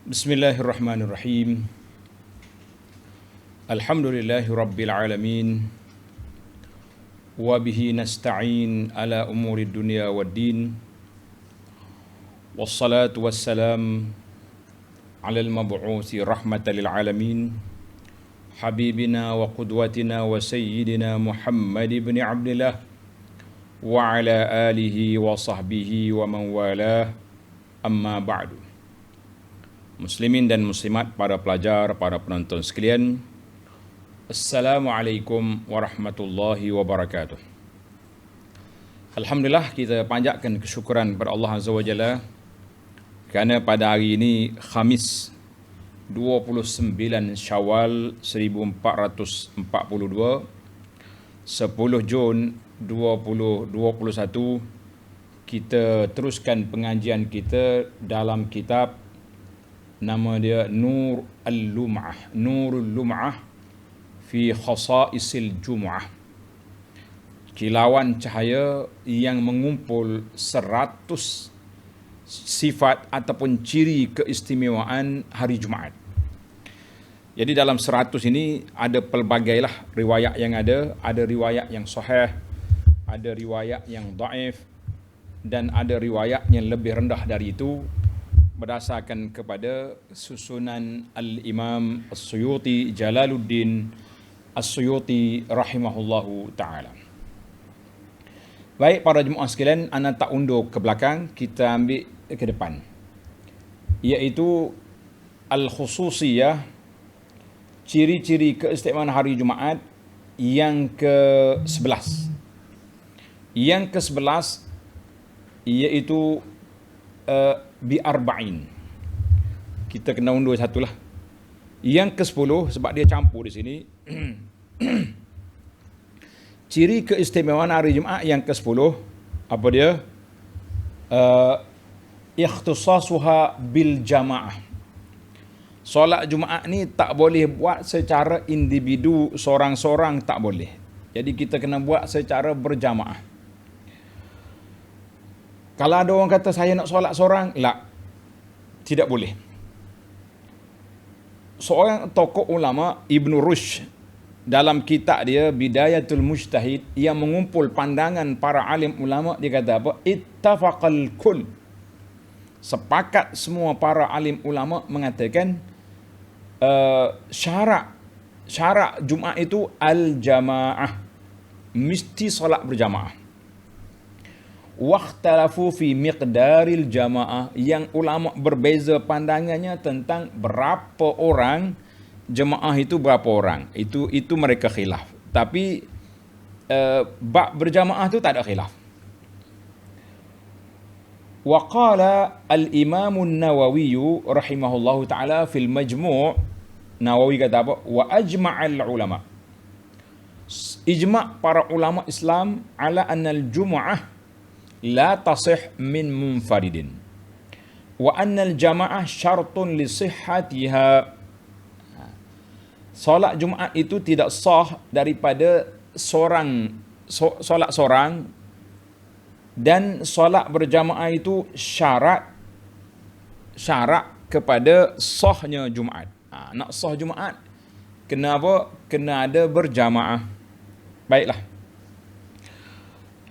Bismillahirrahmanirrahim. Alhamdulillahi rabbil alamin. Wa bihi nasta'in ala umuri dunya waddin. Wassalatu wassalam ala al-mab'uthi rahmatan lil alamin. Habibina wa qudwatina wa sayyidina Muhammad ibn Abdillah wa ala alihi wa sahbihi wa man walah. Amma ba'du. Muslimin dan muslimat, para pelajar, para penonton sekalian, Assalamualaikum warahmatullahi wabarakatuh. Alhamdulillah, kita panjatkan kesyukuran kepada Allah Azza wa Jalla kerana pada hari ini Khamis 29 Syawal 1442, 10 Jun 2021, kita teruskan pengajian kita dalam kitab, nama dia Nurul Lum'ah fi Khasa'isil Jum'ah, kilauan cahaya yang mengumpul 100 sifat ataupun ciri keistimewaan hari Jumaat. Jadi dalam 100 ini ada pelbagailah riwayat yang ada riwayat yang sahih, ada riwayat yang dhaif, dan ada riwayat yang lebih rendah dari itu berdasarkan kepada susunan Al-Imam As-Suyuti, Jalaluddin As-Suyuti rahimahullahu ta'ala. Baik para jemaah sekalian, ana tak undur ke belakang, kita ambil ke depan, iaitu Al-Khususiyah, ciri-ciri keistimewaan hari Jumaat yang ke-11. Yang ke-11 iaitu bi'arba'in. Kita kena undur satulah. Yang ke-10, sebab dia campur di sini. Ciri keistimewaan hari Jumaat yang ke-10, apa dia? Ikhtisasuha bil jamaah. Solat Jumaat ni tak boleh buat secara individu, seorang-seorang tak boleh. Jadi kita kena buat secara berjamaah. Kalau ada orang kata saya nak solat seorang, tidak boleh. Seorang tokoh ulama, Ibn Rushd, dalam kitab dia Bidayatul Mujtahid, yang mengumpul pandangan para alim ulama, dia kata apa? Ittafaqal kull. Sepakat semua para alim ulama mengatakan syarat Jumaat itu al-jamaah, mesti solat berjamaah. Wakhtalafu fi miqdaril jamaah, yang ulama berbeza pandangannya tentang berapa orang jemaah itu, berapa orang. Itu mereka khilaf. Tapi bab berjamaah itu tak ada khilaf. Wa qala al-Imam an-Nawawi rahimahullahu taala fil Majmu', Nawawi kata apa? Wa ajma'al ulama, ijma' para ulama Islam ala anna al-jumu'ah la tasih min munfaridin wa annal jamaah syartun li sihhatiha. Solat Jumaat itu tidak sah daripada solat seorang, dan solat berjamaah itu syarat kepada sahnya Jumaat. Nak sah Jumaat kena apa? Kena ada berjamaah. Baiklah,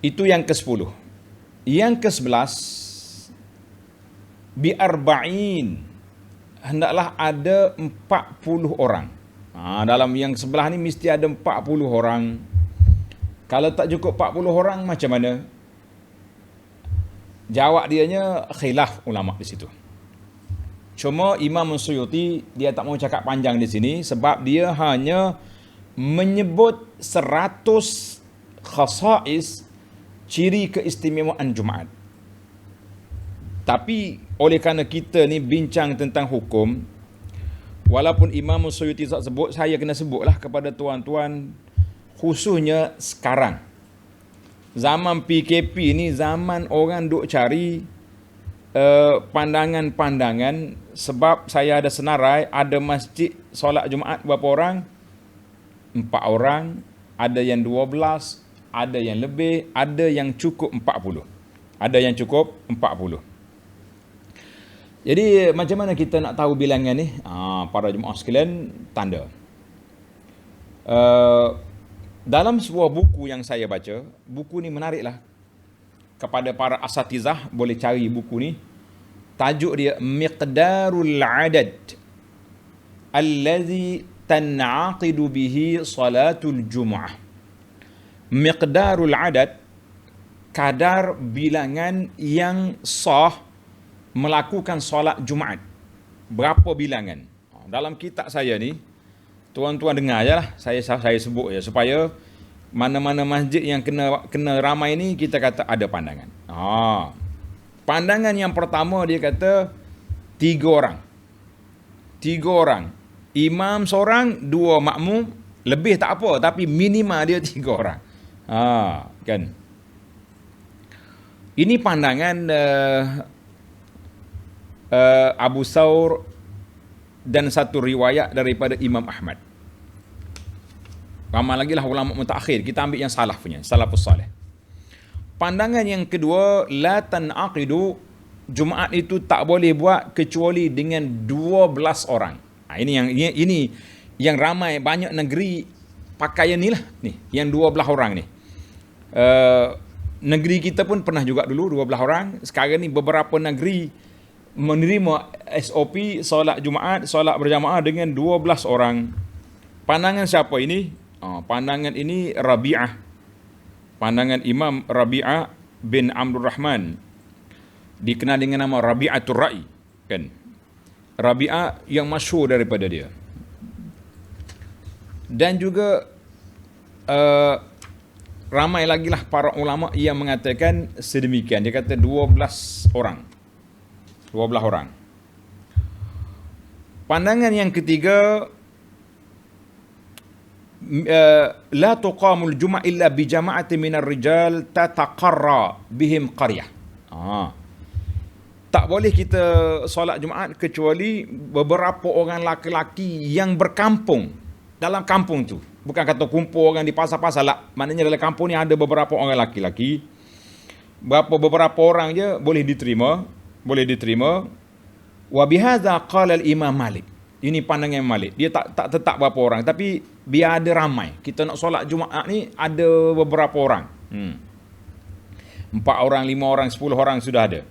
itu yang ke-10. Yang ke-11, bi'arba'in, hendaklah ada 40 orang. Dalam yang sebelah ni mesti ada 40 orang. Kalau tak cukup 40 orang, macam mana? Jawab dianya khilaf ulama di situ. Cuma Imam Suyuti dia tak mau cakap panjang di sini, sebab dia hanya menyebut 100 khasais, ciri keistimewaan Jumaat. Tapi oleh kerana kita ni bincang tentang hukum, walaupun Imam Suyuti tak sebut, saya kena sebutlah kepada tuan-tuan, khususnya sekarang. Zaman PKP ni zaman orang duk cari pandangan-pandangan, sebab saya ada senarai, ada masjid solat Jumaat berapa orang? 4 orang, ada yang 12, ada yang lebih, ada yang cukup 40. Ada yang cukup 40. Jadi macam mana kita nak tahu bilangan ni? Para jemaah sekalian, tanda. Dalam sebuah buku yang saya baca, buku ni menariklah. Kepada para asatizah boleh cari buku ni. Tajuk dia Miqdarul Adad Allazi Tan'aqidu bihi Salatul Jumu'ah. Miqdarul Adad, kadar bilangan yang sah melakukan solat Jumaat. Berapa bilangan? Dalam kitab saya ni, tuan-tuan dengar je lah, saya sebut je supaya mana-mana masjid yang kena ramai ni kita kata ada pandangan. Pandangan yang pertama dia kata 3 orang. 3 orang. Imam seorang, 2 makmum, lebih tak apa tapi minimal dia 3 orang. Kan. Ini pandangan Abu Thawr dan satu riwayat daripada Imam Ahmad. Ramai lagi lah ulama mutakhir. Kita ambil yang salaf punya, salafus salih. Pandangan yang kedua, la tan'aqidu, Jumaat itu tak boleh buat kecuali dengan 12 orang. Ini yang ramai banyak negeri pakai ni lah ni, yang 12 orang ni. Negeri kita pun pernah juga dulu 12 orang. Sekarang ni beberapa negeri menerima SOP solat Jumaat, solat berjamaah dengan 12 orang. Pandangan siapa ini? Pandangan ini Rabi'ah. Pandangan Imam Rabi'ah bin Abdul Rahman. Dikenal dengan nama Rabi'atul Ra'i, kan? Rabi'ah yang masyhur daripada dia. Dan juga ramai lagi lah para ulama yang mengatakan sedemikian. Dia kata 12 orang. 12 orang. Pandangan yang ketiga, la tuqamul jum'ah illa bi jama'ati minar rijal tataqarra bihim qaryah. Tak boleh kita solat Jumaat kecuali beberapa orang laki-laki yang berkampung dalam kampung tu. Bukan kata kumpul orang di pasar-pasar lah. Maknanya dalam kampung ni ada beberapa orang laki-laki. Beberapa orang je boleh diterima. Wa bihadza qala al-Imam Malik. Ini pandangan Malik. Dia tak tetap berapa orang, tapi biar ada ramai. Kita nak solat Jumaat ni ada beberapa orang. 4 orang, 5 orang, 10 orang sudah ada.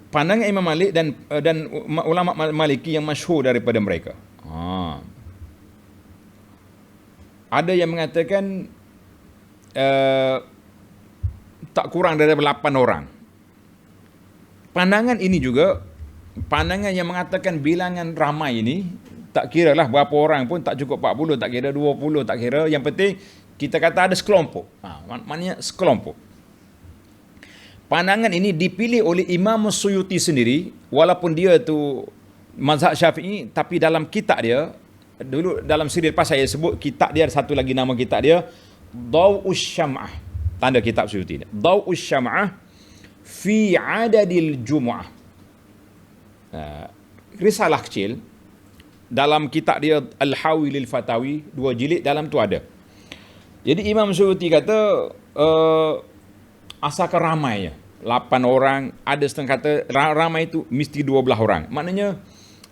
Pandangan Imam Malik dan ulama Maliki yang masyhur daripada mereka. Ada yang mengatakan tak kurang daripada 8 orang. Pandangan ini juga pandangan yang mengatakan bilangan ramai ini, tak kira lah berapa orang pun, tak cukup 40, tak kira 20, tak kira. Yang penting kita kata ada sekelompok. Maknanya sekelompok. Pandangan ini dipilih oleh Imam Suyuti sendiri, walaupun dia tu mazhab Syafi'i, tapi dalam kitab dia, dulu dalam siri lepas saya sebut kitab dia, ada satu lagi nama kitab dia, Daw'us Syam'ah. Tanda kitab Suyuti dia. Daw'us Syam'ah fi adadil Jumu'ah. Risalah kecil dalam kitab dia Al-Hawi lil Fatawi, 2 jilid, dalam tu ada. Jadi Imam Suyuti kata asalkan ramai, 8 orang, ada setengah kata ramai itu mesti 12 orang. Maknanya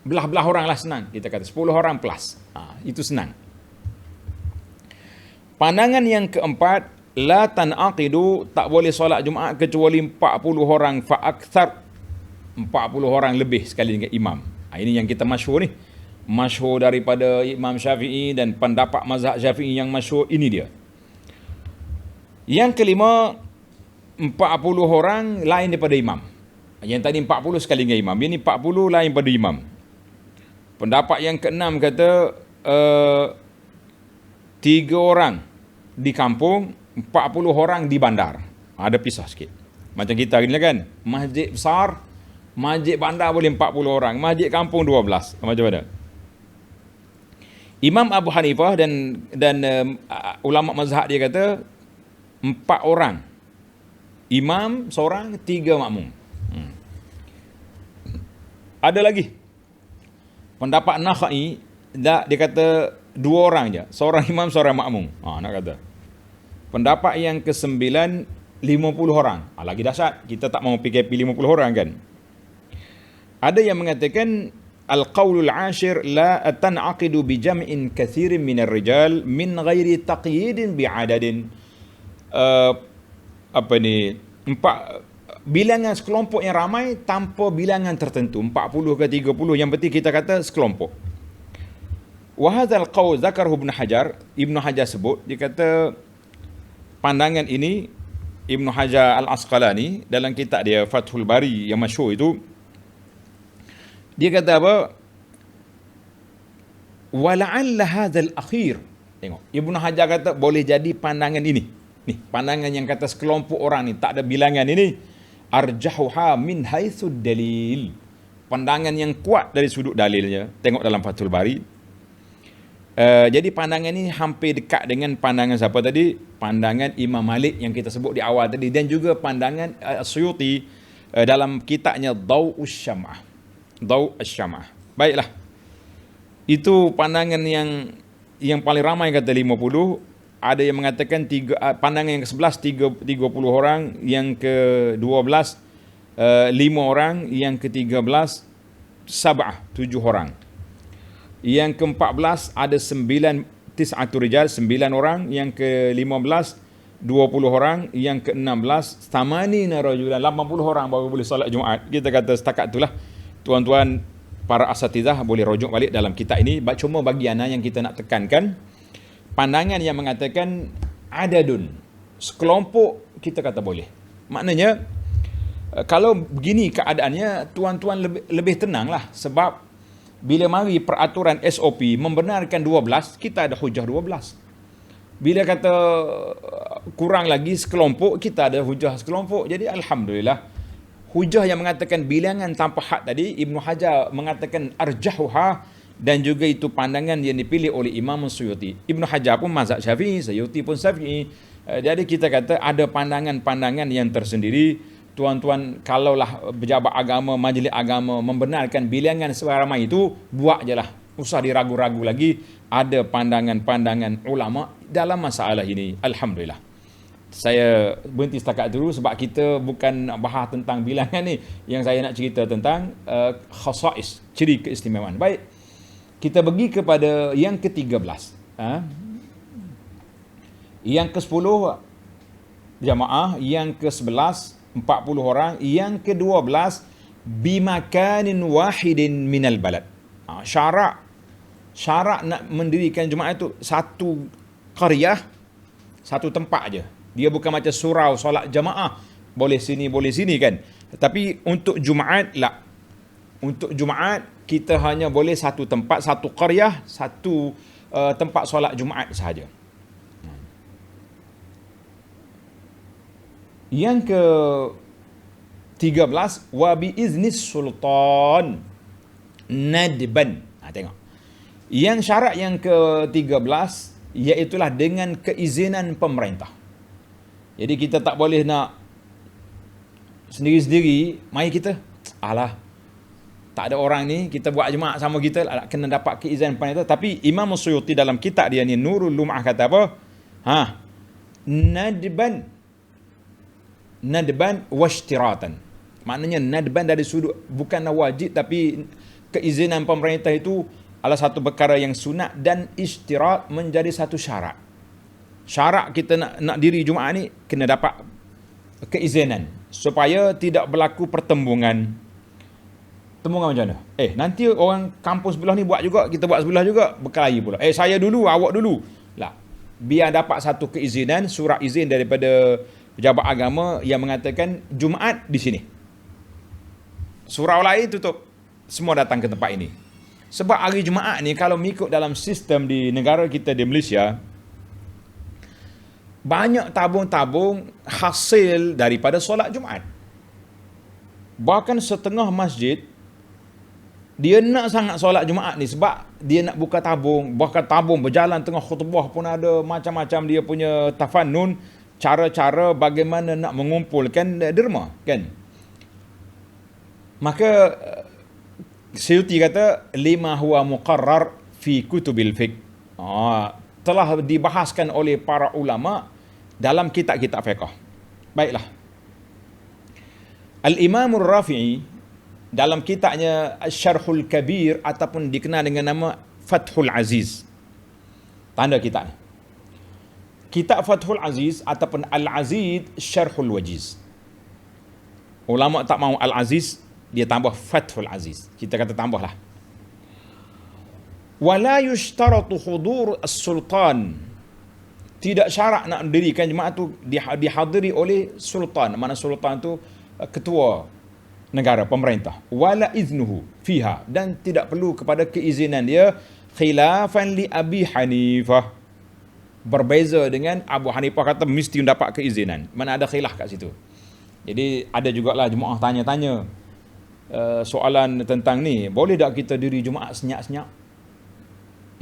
belah-belah orang lah senang. Kita kata 10 orang plus. Itu senang. Pandangan yang keempat, la tan'aqidu, tak boleh solat Jumaat kecuali 40 orang fa akthar, 40 orang lebih sekali dengan imam. Ini yang kita masyhur ni. Masyhur daripada Imam Syafi'i dan pendapat mazhab Syafi'i yang masyhur ini dia. Yang kelima, 40 orang lain daripada imam. Yang tadi 40 sekali dengan imam. Ini 40 lain daripada imam. Pendapat yang keenam kata 3 orang di kampung, 40 orang di bandar. Ada pisah sikit. Macam kita ni kan, masjid besar, masjid bandar boleh 40 orang, masjid kampung 12. Macam mana? Imam Abu Hanifah dan ulama mazhab dia kata 4 orang. Imam seorang, 3 makmum. Ada lagi pendapat Nakhai, dia kata 2 orang je, seorang imam, seorang makmum. Nak kata. Pendapat yang ke-9, 50 orang. Lagi dahsyat, kita tak mau PKP 50 orang kan. Ada yang mengatakan al-qaulul ashir la tan'aqidu bi jam'in kathirin minar rijal min ghairi taqyidin bi adadin. Bilangan sekelompok yang ramai tanpa bilangan tertentu, 40 ke 30, yang penting kita kata sekelompok. Wa hadzal qaul zakarahu Ibnu Hajar sebut, dia kata pandangan ini Ibnu Hajar Al-Asqalani dalam kitab dia Fathul Bari yang masyhur itu, dia kata apa? Wala'alla hadzal akhir. Tengok, Ibnu Hajar kata boleh jadi pandangan ini. Ni, pandangan yang kata sekelompok orang ni tak ada bilangan ini, arjahuha min haitsu dalil. Pandangan yang kuat dari sudut dalilnya. Tengok dalam Fathul Bari. Jadi pandangan ini hampir dekat dengan pandangan siapa tadi? Pandangan Imam Malik yang kita sebut di awal tadi, dan juga pandangan Suyuti dalam kitabnya Daw'us Syam'ah. Baiklah. Itu pandangan yang paling ramai kata 50. Ada yang mengatakan pandangan yang ke-11 30 orang, yang ke-12 5 orang, yang ke-13 sab'ah 7 orang. Yang ke-14 ada 9 rijal 9 orang, yang ke-15 20 orang, yang ke-16 tamanina rajulan 80 orang baru boleh solat Jumaat. Kita kata setakat itulah tuan-tuan para asatizah boleh rujuk balik dalam kitab ini. Cuma bagian yang kita nak tekankan, pandangan yang mengatakan adadun, sekelompok, kita kata boleh. Maknanya kalau begini keadaannya, tuan-tuan lebih tenanglah, sebab bila mari peraturan SOP membenarkan 12, kita ada hujah 12. Bila kata kurang lagi sekelompok, kita ada hujah sekelompok. Jadi alhamdulillah, hujah yang mengatakan bilangan tanpa had tadi, Ibnu Hajar mengatakan arjahuha, dan juga itu pandangan yang dipilih oleh Imam Suyuti. Ibnu Hajar pun mazhab Syafi'i, Suyuti pun Syafi'i. Jadi kita kata ada pandangan-pandangan yang tersendiri. Tuan-tuan, kalaulah pejabat agama, majlis agama membenarkan bilangan seramai itu, buat je lah. Usah diragu-ragu lagi. Ada pandangan-pandangan ulama dalam masalah ini. Alhamdulillah. Saya berhenti setakat dulu sebab kita bukan nak bahas tentang bilangan ni. Yang saya nak cerita tentang khasais, ciri keistimewaan. Baik, kita pergi kepada yang ke-13. Yang ke-10 jamaah, yang ke-11 40 orang, yang ke-12 bimakanin wahidin minal balad. Syarat nak mendirikan Jumaat itu satu qaryah, satu tempat aje. Dia bukan macam surau solat jamaah, boleh sini kan. Tapi untuk Jumaat lah. Untuk Jumaat kita hanya boleh satu tempat, satu qaryah, satu tempat solat Jumaat sahaja. Yang ke-13 wa bi iznis sultan nadban. Tengok. Yang syarat yang ke-13 iaitulah dengan keizinan pemerintah. Jadi kita tak boleh nak sendiri-sendiri, mari kita tak ada orang ni, kita buat jemaah sama kita, kena dapat keizinan pemerintah. Tapi Imam Suyuti dalam kitab dia ni Nurul Lum'ah kata apa? Nadban washtiratan. Maknanya nadban dari sudut bukanlah wajib, tapi keizinan pemerintah itu adalah satu perkara yang sunat, dan ishtirat menjadi satu syarat. Syarat kita nak diri Jumaat ni kena dapat keizinan supaya tidak berlaku pertembungan. Tembungan macam mana? Nanti orang kampung sebelah ni buat juga, kita buat sebelah juga, berkelahi pula. Saya dulu, awak dulu. Lah, biar dapat satu keizinan, surat izin daripada pejabat agama yang mengatakan Jumaat di sini. Surau lain tutup. Semua datang ke tempat ini. Sebab hari Jumaat ni kalau mengikut dalam sistem di negara kita di Malaysia, banyak tabung-tabung hasil daripada solat Jumaat. Bahkan setengah masjid dia nak sangat solat Jumaat ni sebab dia nak buka tabung. Bahkan tabung berjalan tengah khutbah pun ada macam-macam dia punya tafannun, cara-cara bagaimana nak mengumpulkan derma kan. Maka Suyuti kata lima huwa muqarrar fi kutubil fiqh. Telah dibahaskan oleh para ulama dalam kitab-kitab fiqh. Baiklah. Al-Imam Rafi'i dalam kitabnya Syarhul Kabir ataupun dikenal dengan nama Fathul Aziz. Tanda kitab ni. Kitab Fathul Aziz ataupun Al-Aziz Syarhul Wajiz. Ulama tak mahu Al-Aziz, dia tambah Fathul Aziz. Kita kata tambahlah. Wala yushtaratu hudur as-sultan. Tidak syarat nak mendirikan jemaah tu dihadiri oleh sultan. Mana sultan tu ketua negara, pemerintah. Wala iznuhu fiha, dan tidak perlu kepada keizinan dia, khilafan li Abi Hanifah. Berbeza dengan Abu Hanifah kata mesti mendapat keizinan. Mana ada khilaf kat situ. Jadi ada jugalah jemaah tanya-tanya soalan tentang ni, boleh tak kita diri Jumaat senyap-senyap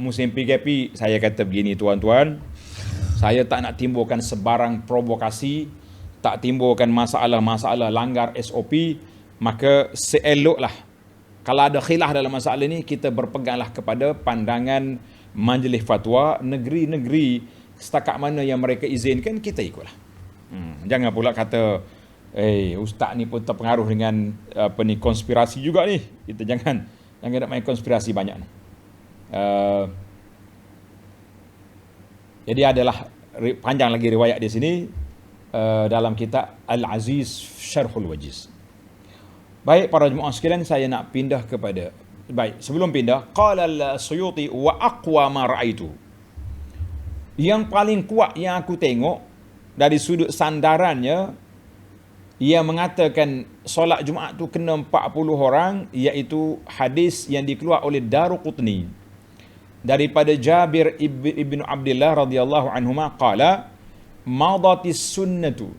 musim PKP? Saya kata begini tuan-tuan, saya tak nak timbulkan sebarang provokasi, tak timbulkan masalah-masalah langgar SOP, maka seeloklah kalau ada khilaf dalam masalah ni, kita berpeganglah kepada pandangan Majlis Fatwa negeri-negeri, setakat mana yang mereka izinkan kita ikutlah. Jangan pula kata ustaz ni pun terpengaruh dengan konspirasi juga ni. Kita jangan nak main konspirasi banyak ni. Jadi adalah panjang lagi riwayat di sini dalam kitab Al-Aziz Syarhul Wajiz. Baik para jemaah sekalian, saya nak pindah kepada, sebelum pindah, qala al-Suyuti wa aqwa ma ra'aitu. Yang paling kuat yang aku tengok dari sudut sandarannya, ia mengatakan solat Jumaat tu kena 40 orang, iaitu hadis yang dikeluar oleh Daruqutni daripada Jabir ibn Abdullah radhiyallahu anhuma qala madatis sunnatu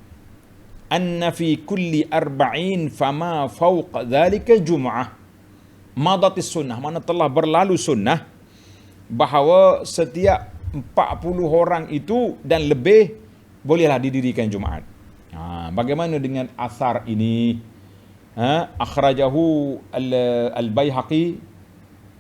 anna fi kulli arba'in fama fawqa dhalika jum'ah. Madatis sunnah, mana telah berlalu sunnah bahawa setiap 40 orang itu dan lebih bolehlah didirikan Jumaat. Bagaimana dengan asar ini? Akhrajahu al-Baihaqi,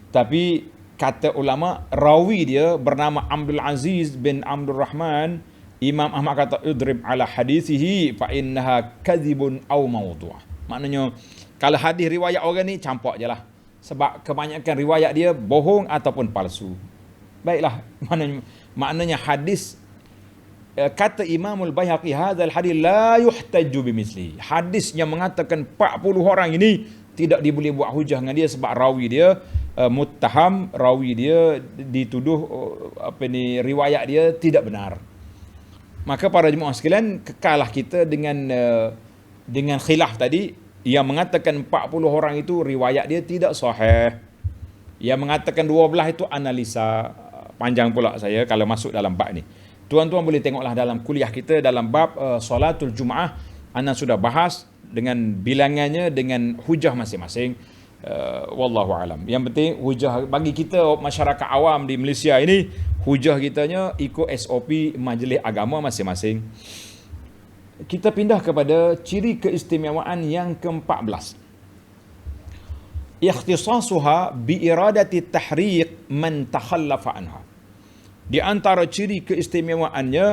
tapi kata ulama rawi dia bernama Abdul Aziz bin Abdul Rahman. Imam Ahmad kata idrib ala hadithihi fa innaha kadhibun aw mawdu'. Maknanya kalau hadis riwayat orang ni campak je lah, sebab kebanyakan riwayat dia bohong ataupun palsu. Baiklah, maknanya hadis, kata Imamul Baihaqi, hadzal hadis la yuhtaju bimithli. Hadis yang mengatakan 40 orang ini tidak diboleh buat hujah dengan dia, sebab rawi dia muttaham, rawi dia dituduh riwayat dia tidak benar. Maka para jemaah sekalian, kekallah kita dengan khilaf tadi. Yang mengatakan 40 orang itu riwayat dia tidak sahih. Yang mengatakan 12 itu analisa. Panjang pula saya kalau masuk dalam bab ni. Tuan-tuan boleh tengoklah dalam kuliah kita dalam bab solatul Jumaah, ana sudah bahas dengan bilangannya, dengan hujah masing-masing. Wallahu alam. Yang penting hujah bagi kita masyarakat awam di Malaysia ini, hujah kitanya ikut SOP majlis agama masing-masing. Kita pindah kepada ciri keistimewaan yang ke-14. Ikhtisasuha bi iradati tahriq man takhallafa anha. Di antara ciri keistimewaannya,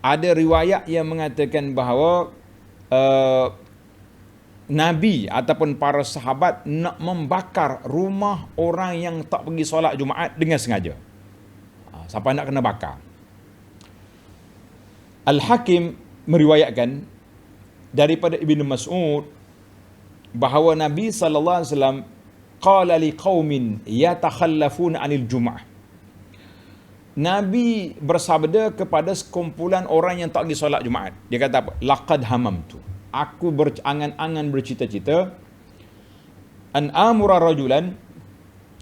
ada riwayat yang mengatakan bahawa Nabi ataupun para sahabat nak membakar rumah orang yang tak pergi solat Jumaat dengan sengaja. Siapa nak kena bakar? Al-Hakim meriwayatkan daripada Ibnu Mas'ud bahawa Nabi sallallahu alaihi wasallam qala liqaumin yatakhallafuna 'anil Jum'ah. Nabi bersabda kepada sekumpulan orang yang tak pergi solat Jumaat. Dia kata apa? Laqad hamamtu. Aku berangan-angan bercita-cita an amura rajulan,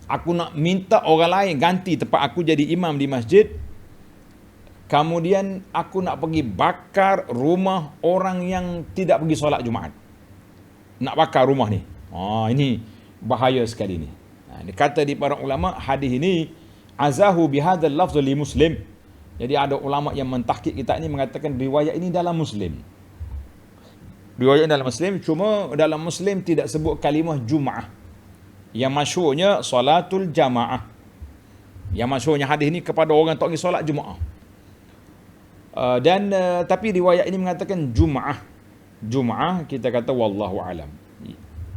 aku nak minta orang lain ganti tempat aku jadi imam di masjid. Kemudian aku nak pergi bakar rumah orang yang tidak pergi solat Jumaat. Nak bakar rumah ni. Ini bahaya sekali ni. Dia kata di para ulama, hadis ini azahu bihadzal lafz li Muslim. Jadi ada ulama yang mentahqiq kitab ni mengatakan riwayat ini dalam Muslim. Riwayat dalam Muslim, cuma dalam Muslim tidak sebut kalimah Jum'ah. Yang masyhurnya salatul jamaah. Yang masyhurnya hadis ni kepada orang tak pergi solat Jumaat. Tapi riwayat ini mengatakan Jum'ah kita kata wallahu alam.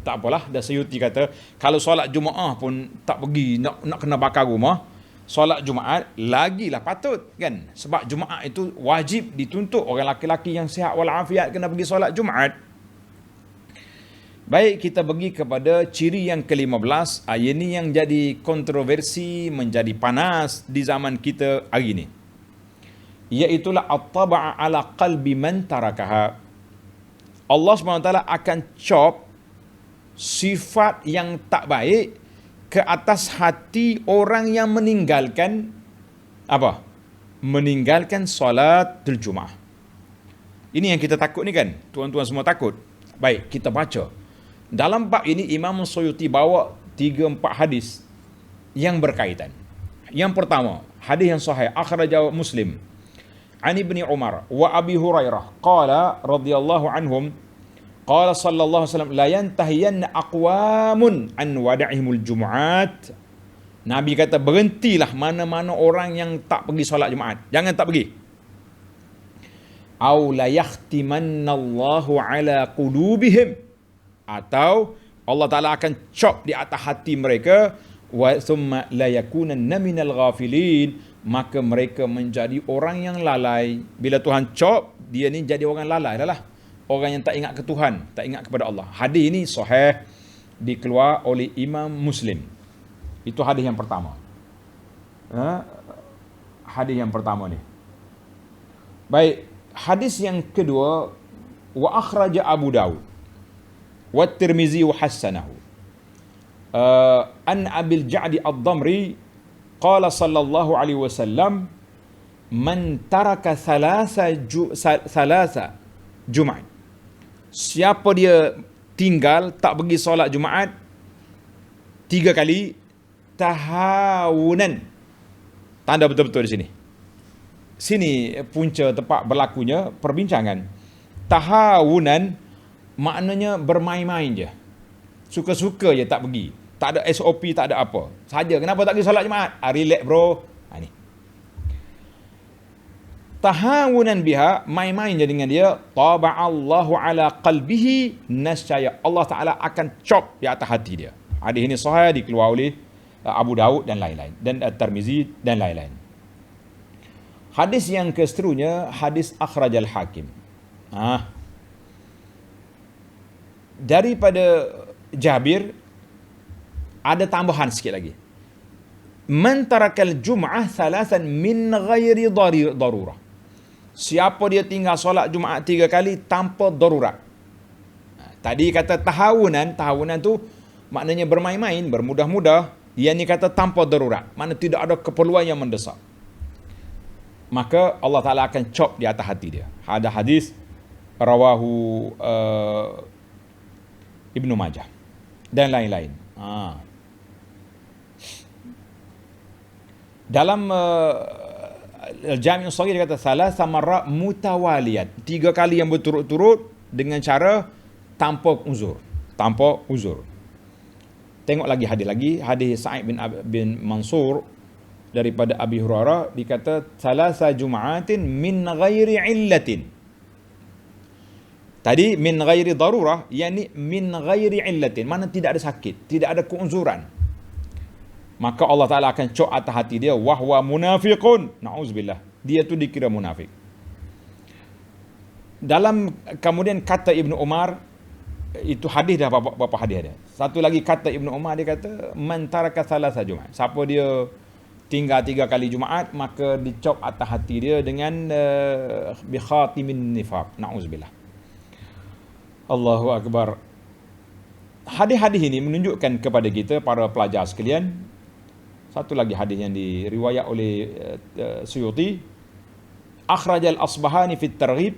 Tak apalah, dah Suyuti kata kalau solat Jumaat pun tak pergi nak kena bakar rumah, solat Jumaat lagilah patut kan, sebab Jumaat itu wajib dituntut orang laki-laki yang sihat walafiat kena pergi solat Jumaat. Baik, kita pergi kepada ciri yang ke-15. Ini yang jadi kontroversi, menjadi panas di zaman kita hari ini, iaitulah at-taba'a ala qalbi man tarakaha. Allah SWT akan cop sifat yang tak baik ke atas hati orang yang meninggalkan apa? Meninggalkan salatul Jumaah. Ini yang kita takut ni kan? Tuan-tuan semua takut. Baik, kita baca. Dalam bab ini Imam Suyuti bawa 3-4 hadis yang berkaitan. Yang pertama, hadis yang sahih akhrajahu Muslim. An Ibni Umar wa Abi Hurairah qala radhiyallahu anhum qala sallallahu alaihi wasallam la yantahiyanna aqwamun an wada'ihimul jumu'at. Nabi kata berhentilah mana-mana orang yang tak pergi solat Jumaat. Jangan tak pergi. Au la yahtimannallahu ala qulubihim, atau Allah Taala akan cop di atas hati mereka, wa thumma la yakunanna minal ghafilin, maka mereka menjadi orang yang lalai. Bila Tuhan cop, dia ni jadi orang lalai dah lah. Orang yang tak ingat ke Tuhan, tak ingat kepada Allah. Hadis ini sahih, dikeluar oleh Imam Muslim. Itu hadis yang pertama. Hadis yang pertama ni. Baik, hadis yang kedua, wa akhraja Abu Daud wa Tirmizi wa hassanahu an Abil Ja'di ad-Damri qala sallallahu alaihi wasallam man taraka thalatha Jumaat, siapa dia tinggal tak pergi solat Jumaat 3 kali, tahawunan. Tanda betul-betul di sini. Sini punca tempat berlakunya perbincangan. Tahawunan maknanya bermain-main je. Suka-suka je tak pergi. Tak ada SOP, tak ada apa. Saja kenapa tak pergi solat Jumaat? Relax bro. Ni. Tahawunan biha, main-main je dengan dia. Taba'allahu ala qalbihi, nascaya Allah Ta'ala akan cop di atas hati dia. Hadis ini sahih, dikeluar oleh Abu Daud dan lain-lain, dan Tirmizi dan lain-lain. Hadis yang keseterusnya, hadis akhrajal Hakim. Daripada Jabir ada tambahan sikit lagi. Man tarakal jum'ah thalathan min ghairi darurah. Siapa dia tinggal solat Jumaat 3 kali tanpa darurat. Tadi kata tahawunan tu maknanya bermain-main, bermudah-mudah. Yang ni kata tanpa darurat, makna tidak ada keperluan yang mendesak. Maka Allah Ta'ala akan cop di atas hati dia. Ada hadis rawahu Ibnu Majah dan lain-lain. Dalam Jami' Shaghir dia kata thalatha marra mutawaliyat, 3 kali yang berturut-turut dengan cara tanpa uzur. Tengok lagi hadis Sa'id bin Mansur daripada Abi Hurairah, dikata thalatha jum'atin min ghairi illatin. Tadi min ghairi darurah, yakni min ghairi illatin, mana tidak ada sakit, tidak ada keuzuran. Maka Allah Ta'ala akan cok atas hati dia, wahwa munafiqun, na'uzubillah, dia tu dikira munafik. Dalam kemudian kata Ibnu Umar, itu hadis dah berapa hadis ada. Satu lagi kata Ibnu Umar, dia kata man taraka thalatha Jumaat, siapa dia tinggal 3 kali Jumaat, maka dicop atas hati dia dengan bi khatimin nifaq, na'uzubillah. Allahu akbar. Hadis-hadis ini menunjukkan kepada kita para pelajar sekalian. Satu lagi hadis yang diriwayat oleh Suyuti, akhrajal Asbahani fi at-Targhib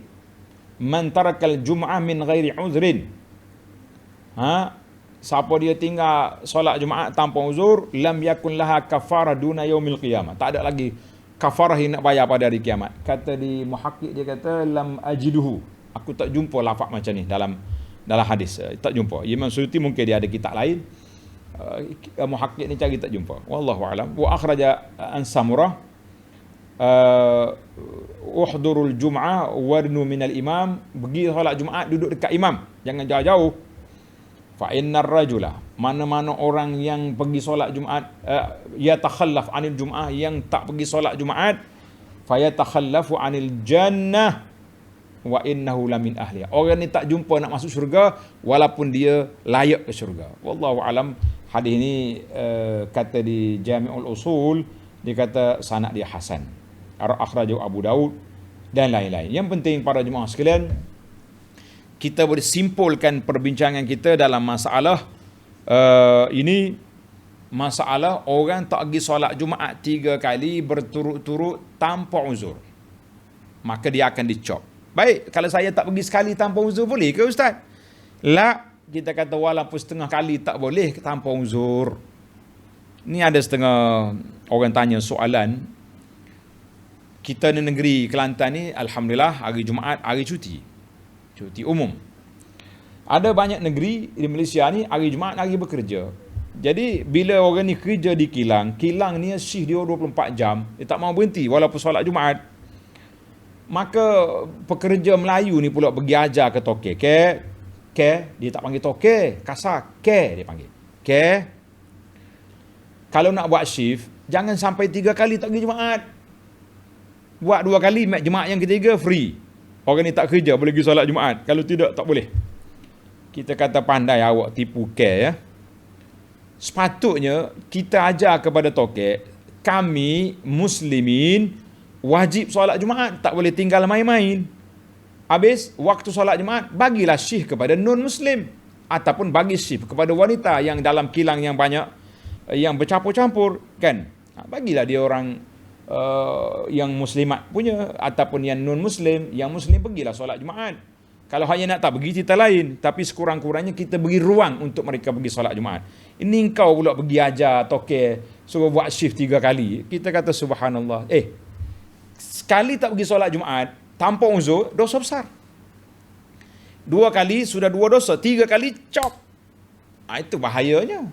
man tarakal jum'ah min ghairi uzrin. Siapa dia tinggal solat Jumaat tanpa uzur, lam yakun laha kafarah duna yaumil qiyamah. Tak ada lagi kafarah yang nak bayar pada hari kiamat. Kata di muhakkik, dia kata lam ajiduhu, aku tak jumpa lafaz macam ni dalam hadis. Tak jumpa. Imam Suyuti mungkin dia ada kitab lain. Muhakkik ni cari tak jumpa. Wallahu alam. Wa akhraja an Samurah uhdurul jum'ah warnu minal imam, pergi solat Jumaat duduk dekat imam, jangan jauh-jauh. Fa innar rajula, mana-mana orang yang pergi solat Jumaat, yatakhallaf anil jum'ah, yang tak pergi solat Jumaat, fayatakhallafu anil jannah wa innahu lamin ahliha. Orang ni tak jumpa nak masuk syurga walaupun dia layak ke syurga. Wallahu alam. Hadis ni kata di Jami'ul Usul, dia kata sanad dia hasan. Akhrajahu Abu Daud dan lain-lain. Yang penting para jemaah sekalian, kita boleh simpulkan perbincangan kita dalam masalah ini, masalah orang tak pergi solat Jumaat 3 kali berturut-turut tanpa uzur, maka dia akan dicop. Baik, kalau saya tak pergi sekali tanpa uzur, boleh ke Ustaz? La, kita kata walaupun setengah kali tak boleh tanpa uzur. Ni ada setengah orang tanya soalan. Kita di negeri Kelantan ni, alhamdulillah, hari Jumaat hari cuti umum. Ada banyak negeri di Malaysia ni hari Jumaat hari bekerja. Jadi bila orang ni kerja di kilang ni shift dia 24 jam, dia tak mau berhenti walaupun solat Jumaat. Maka pekerja Melayu ni pula pergi ajar ke toke. Dia tak panggil toke, kasar, dia panggil. Kalau nak buat shift, jangan sampai 3 kali tak pergi Jumaat. Buat 2 kali, Jumaat yang ketiga free. Orang ni tak kerja, boleh pergi solat Jumaat. Kalau tidak, tak boleh. Kita kata pandai awak tipu ya. Sepatutnya kita ajar kepada tokek, kami muslimin wajib solat Jumaat, tak boleh tinggal main-main. Habis waktu solat Jumaat, bagilah shift kepada non-muslim, ataupun bagi shift kepada wanita yang dalam kilang yang banyak, yang bercampur-campur, kan? Bagilah dia orang yang muslimat punya, ataupun yang non-muslim. Yang muslim pergilah solat Jumaat. Kalau hanya nak tak pergi, cerita lain. Tapi sekurang-kurangnya kita beri ruang untuk mereka pergi solat Jumaat. Ini engkau pula pergi ajar toke, suruh buat shift 3 kali. Kita kata subhanallah. Sekali tak pergi solat Jumaat tanpa uzur, dosa besar. 2 kali sudah 2 dosa, 3 kali cop. Itu bahayanya.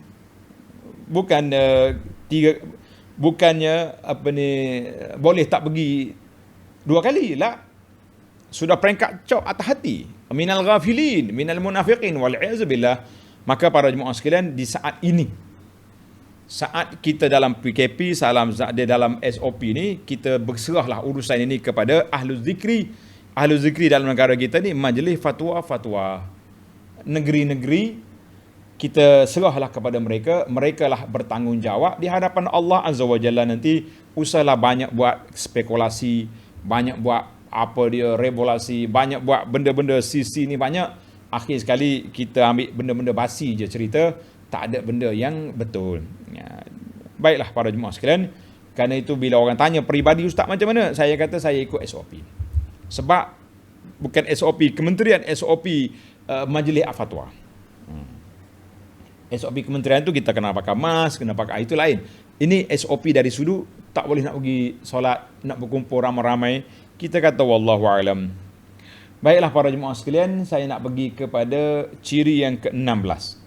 Bukannya boleh tak pergi 2 kali lah. Sudah peringkat cop atas hati. Minal ghafilin, minal munafiqin wal a'udzubillah. Maka para jemaah sekalian, di saat ini, saat kita dalam PKP, dalam SOP ni, kita berserahlah urusan ini kepada ahlu zikri. Ahlu zikri dalam negara kita ni, majlis fatwa. Negeri-negeri, kita serahlah kepada mereka. Mereka lah bertanggungjawab di hadapan Allah Azza wa Jalla nanti. Usahlah banyak buat spekulasi, banyak buat regulasi, banyak buat benda-benda sisi ni banyak. Akhir sekali kita ambil benda-benda basi je cerita, tak ada benda yang betul. Baiklah para jemaah sekalian, kerana itu bila orang tanya peribadi Ustaz macam mana, saya kata saya ikut SOP. Sebab bukan SOP kementerian, SOP majlis fatwa. SOP kementerian tu kita kena pakai mask, kena pakai, itu lain. Ini SOP dari sudut, tak boleh nak pergi solat, nak berkumpul ramai-ramai. Kita kata wallahu alam. Baiklah para jemaah sekalian, saya nak pergi kepada ciri yang ke-16.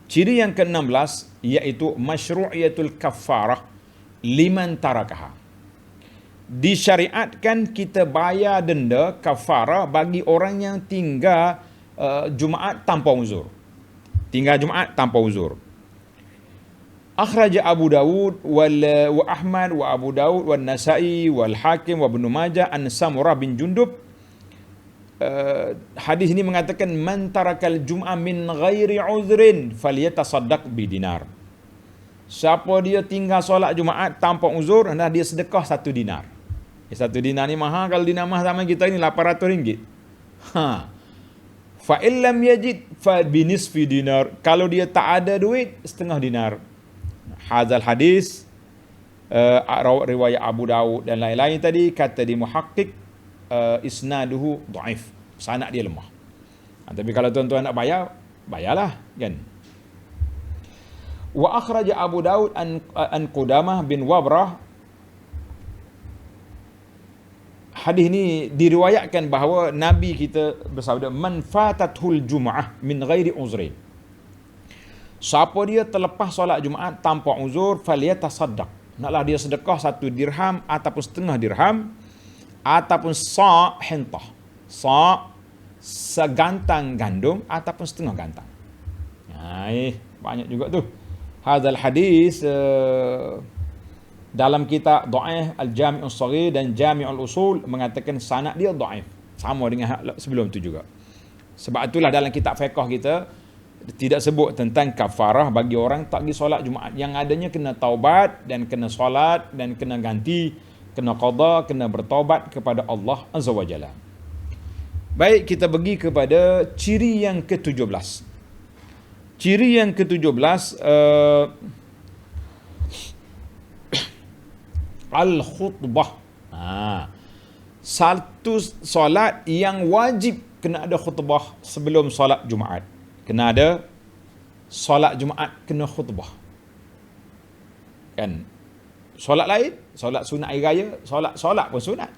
Ciri yang ke-16 iaitu masyru'iyatul kafarah liman tarakaha. Disyariatkan kita bayar denda kafarah bagi orang yang tinggal Jumaat tanpa uzur. Tinggal Jumaat tanpa uzur. Akhraja Abu Dawud wa Ahmad wa Abu Dawud wa Nasa'i wal Hakim wa Ibnu Majah an Samurah bin Jundub. Hadis ini mengatakan man tarakal jum'ah min ghairi uzrin falyatasaddaq bidinar. Siapa dia tinggal solat Jumaat tanpa uzur, hendak dia sedekah 1 dinar. 1 dinar ni mahal, kalau dinar mahal zaman kita ni RM800. Fa illam yajid fa binisfi dinar. Kalau dia tak ada duit, setengah dinar. Hazal hadis riwayat Abu Dawud dan lain-lain tadi, kata di muhaqqiq isnaduhu dhaif, sanad dia lemah. Tapi kalau tuan-tuan nak bayar, bayarlah kan. Wa akhraja Abu Dawud an Qudamah bin Wabrah. Hadis ni diriwayatkan bahawa Nabi kita bersabda, man fatathul jum'ah min ghairi uzrin. Siapa dia terlepas solat Jumaat tanpa uzur, falyatasaddaq. Naklah dia sedekah 1 dirham ataupun setengah dirham ataupun sa' hintah. Sa' segantang gandum ataupun setengah gantang. Banyak juga tu. Hadzal hadis dalam kitab Dhaif Al-Jami' As-Shaghir dan Jami' Al-Usul mengatakan sanad dia dhaif. Sama dengan sebelum tu juga. Sebab itulah dalam kitab fiqh kita tidak sebut tentang kafarah bagi orang tak pergi solat Jumaat. Yang adanya kena taubat dan kena solat dan kena ganti, kena qada, kena bertaubat kepada Allah Azza wa Jalla. Baik, kita pergi kepada ciri yang ke-17. Ciri yang ke-17 al-khutbah. Satu solat yang wajib kena ada khutbah sebelum solat Jumaat. Kena ada solat Jumaat, kena khutbah. Kan? Solat lain, solat sunat hari raya, solat pun sunat.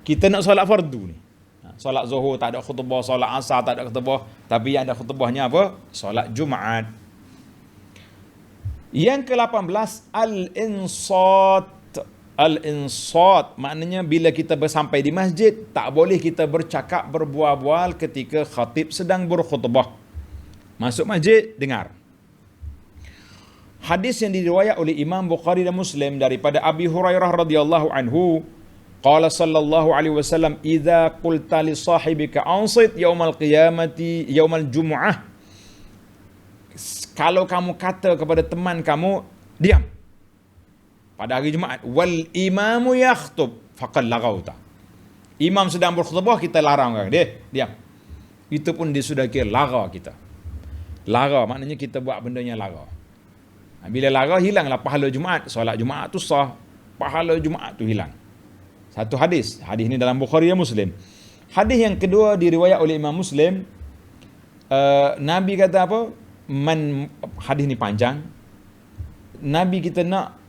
Kita nak solat fardu ni. Solat Zuhur tak ada khutbah, solat Asar tak ada khutbah, tapi yang ada khutbahnya apa? Solat Jumaat. Yang ke-18 al-insat. Al-insat maknanya bila kita bersampai di masjid, tak boleh kita bercakap berbual-bual ketika khatib sedang berkhutbah. Masuk masjid, dengar. Hadis yang diriwayat oleh Imam Bukhari dan Muslim daripada Abi Hurairah radhiyallahu anhu, qala sallallahu alaihi wasallam, idza qulta li sahibika ansit yaumal qiyamati yaumal jumu'ah. Kalau kamu kata kepada teman kamu, diam pada hari Jumaat, wal imamu yakhtub faqad laghauta. Imam sedang berkhutbah, kita larang orang dia diam. Itu pun dia sudah kira lara kita. Lara maknanya kita buat benda yang lara. Bila lara, hilanglah pahala Jumaat. Solat Jumaat tu sah, pahala Jumaat tu hilang. Satu hadis ini dalam Bukhari dan Muslim. Hadis yang kedua diriwayat oleh Imam Muslim. Nabi kata apa? Hadis ni panjang. Nabi kita nak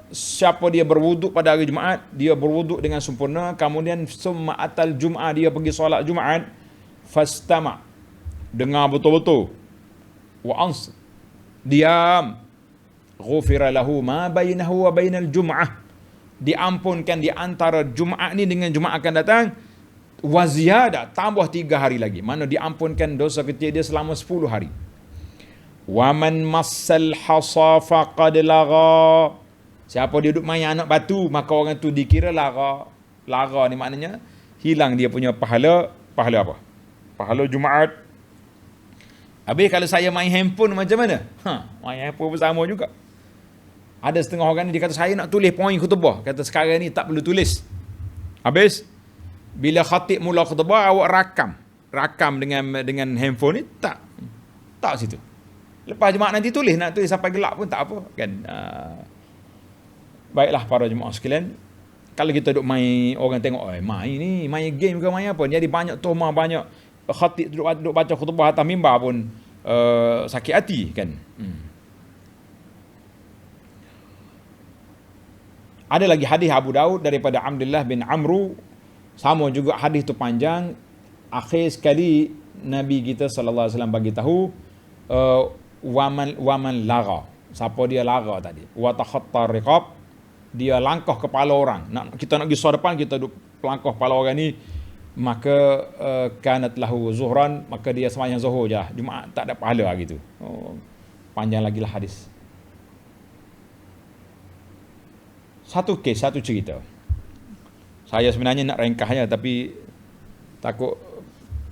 siapa dia berwuduk pada hari Jumaat, dia berwuduk dengan sempurna, kemudian summa atal Jum'ah, dia pergi solat Jumaat, fastama', dengar betul-betul, wa ans, diam, ghufira lahu ma bainahu wa bainal Jum'ah, diampunkan di antara Jumaat ni dengan Jumaat akan datang, wa ziyada, tambah 3 hari lagi, mana diampunkan dosa kecil dia selama 10 hari. Wa man massal hasa faqad lagha. Siapa dia duduk main anak batu, maka orang tu dikira lara. Lara ni maknanya hilang dia punya pahala. Pahala apa? Pahala Jumaat. Habis kalau saya main handphone macam mana? Main handphone pun sama juga. Ada setengah orang ni dia kata, saya nak tulis poin khutbah. Kata sekarang ni tak perlu tulis. Habis bila khatib mula khutbah, awak rakam dengan handphone ni, tak situ. Lepas Jumaat nanti tulis, nak tulis sampai gelap pun tak apa kan. Baiklah para jemaah sekalian, kalau kita duduk main, orang tengok, main game ke main apa, jadi banyak tuhmah, banyak khatib duduk baca khutbah atas mimbar pun sakit hati kan. Ada lagi hadis Abu Daud daripada Abdullah bin Amru, sama juga hadis tu panjang. Akhir sekali Nabi kita sallallahu alaihi wasallam bagi tahu, waman lara, siapa dia lara tadi, wa takhattar riqab, dia langkah kepala orang. Kita nak pergi solat depan, kita duduk langkah kepala orang ni, maka kanat lahu zuhran, maka dia sembahyang zuhur je, Jumaat tak ada pahala gitu. Panjang lagi lah hadis. Satu kes, satu cerita. Saya sebenarnya nak ringkasnya, tapi takut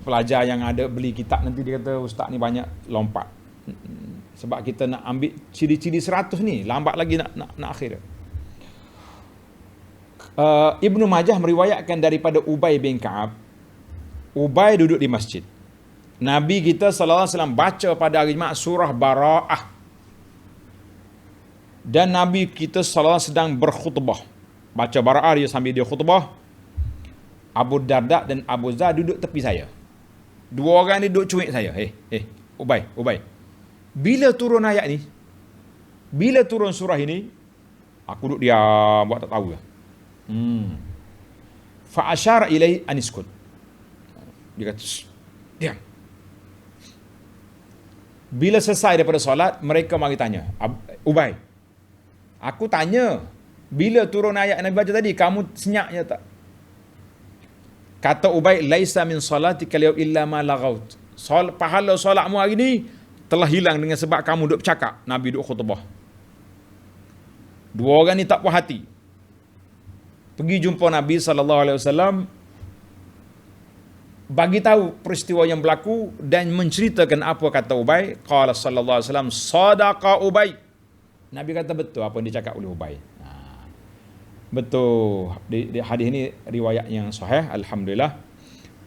pelajar yang ada beli kitab nanti dia kata ustaz ni banyak lompat. Sebab kita nak ambil ciri-ciri 100 ni, lambat lagi nak akhir. Ibnu Majah meriwayatkan daripada Ubay bin Ka'ab. Ubay duduk di masjid. Nabi kita sallallahu alaihi wasallam baca pada hari Jumaat surah Bara'ah. Dan Nabi kita sallallahu alaihi wasallam sedang berkhutbah. Baca Bara'ah dia sambil dia khutbah. Abu Darda dan Abu Zar duduk tepi saya. Dua orang ni duduk cuik saya. Ubay. Bila turun ayat ni? Bila turun surah ini? Aku duduk diam, buat tak tahu lah. Fa asyara ilai aniskut. Dia kata, diam. Bila selesai daripada solat, mereka mari tanya, Ubay, Aku tanya, bila turun ayat Nabi baca tadi, kamu senyaknya tak? Kata Ubay, laisa min salatika al illa ma lagaut. Pahala solatmu hari ni telah hilang dengan sebab kamu duk bercakap. Nabi duk khutbah. Dua orang ni tak puas hati. Pergi jumpa Nabi SAW, bagi tahu peristiwa yang berlaku dan menceritakan apa kata Ubay. Qala sallallahu alaihi wasallam, sadaqa Ubay. Nabi kata betul apa yang dicakap oleh Ubay. Betul. Di hadis ini riwayat yang sahih, alhamdulillah.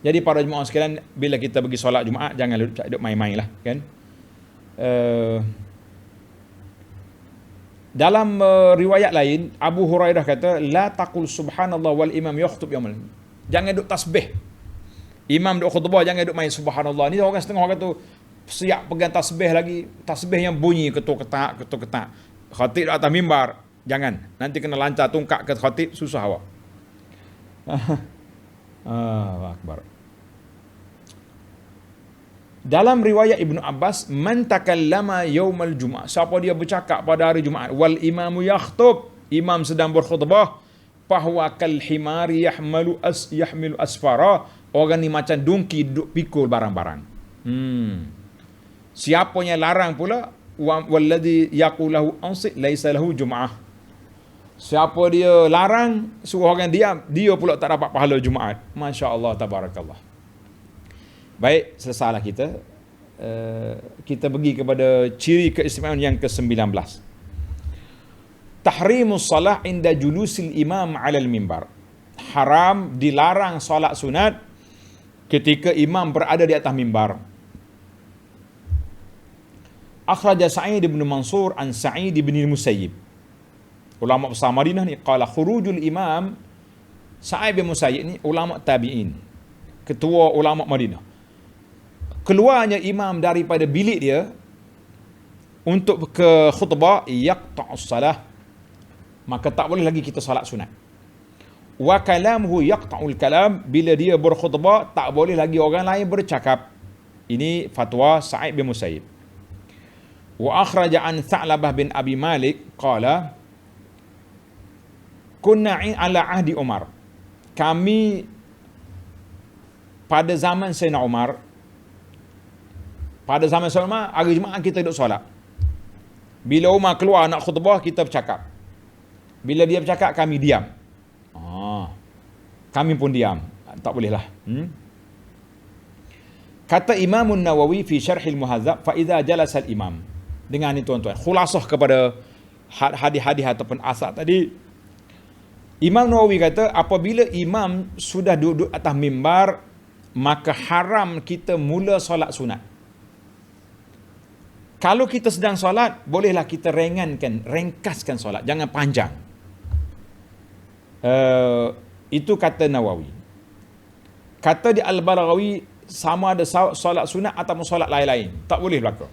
Jadi para jemaah sekalian, bila kita pergi solat Jumaat, jangan duduk main-main lah, kan? Dalam riwayat lain, Abu Hurairah kata, la taqul subhanallah wal imam yakhutub yaumal. Jangan duduk tasbih. Imam duduk khutbah, jangan duduk main subhanallah. Ni orang setengah orang kata siap pegang tasbih lagi, tasbih yang bunyi ketuk-ketak. Khatib atas mimbar, jangan. Nanti kena lancar tungkak ke khatib, susah awak. Akbar. Dalam riwayat Ibnu Abbas, man takallama yaumal Jumaat, siapa dia bercakap pada hari Jumaat, wal imamu yakhtub, imam sedang berkhutbah, bahwa kal himari yahmilu asfara, orang ni macam dongki duk pikul barang-barang. Siapa yang larang pula, walladhi yaqulahu ansit laisa lahu Jumaah. Siapa dia larang, suruh orang diam, dia pula tak dapat pahala Jumaat. Masya-Allah, tabarakallah. Baik, selesailah kita. Kita pergi kepada ciri keistimewaan yang ke-19. Tahrimus salah inda julusil imam 'alal mimbar. Haram, dilarang solat sunat ketika imam berada di atas mimbar. Akhraja Sa'id bin Mansur an Sa'id bin Musayyib. Ulama besar Madinah ni, qala khurujul imam. Sa'id bin Musayyib ni ulama tabi'in, ketua ulama Madinah. Keluarnya imam daripada bilik dia untuk ke khutbah, yaqta'us salah, maka tak boleh lagi kita solat sunat. Wa kalamuhu yaqta'ul kalam, bila dia berkhutbah tak boleh lagi orang lain bercakap. Ini fatwa Sa'id bin Musayyib. Wa akhraja an Tha'labah bin Abi Malik qala kunna ala ahdi Umar. Kami pada zaman Sayyidina Umar, hari Jumaat kita duduk solat. Bila Umar keluar nak khutbah, kita bercakap. Bila dia bercakap, kami diam. Kami pun diam. Tak bolehlah. Kata Imam Nawawi fi Syarhil Muhadzab, fa idza jalasa al-imam. Dengan ini tuan-tuan, khulasah kepada hadis-hadis ataupun asar tadi. Imam Nawawi kata, apabila imam sudah duduk atas mimbar, maka haram kita mula solat sunat. Kalau kita sedang solat, bolehlah kita ringkaskan solat, jangan panjang. Itu kata Nawawi. Kata di Al-Baghawi, sama ada solat sunat atau solat lain-lain, tak boleh berlaku.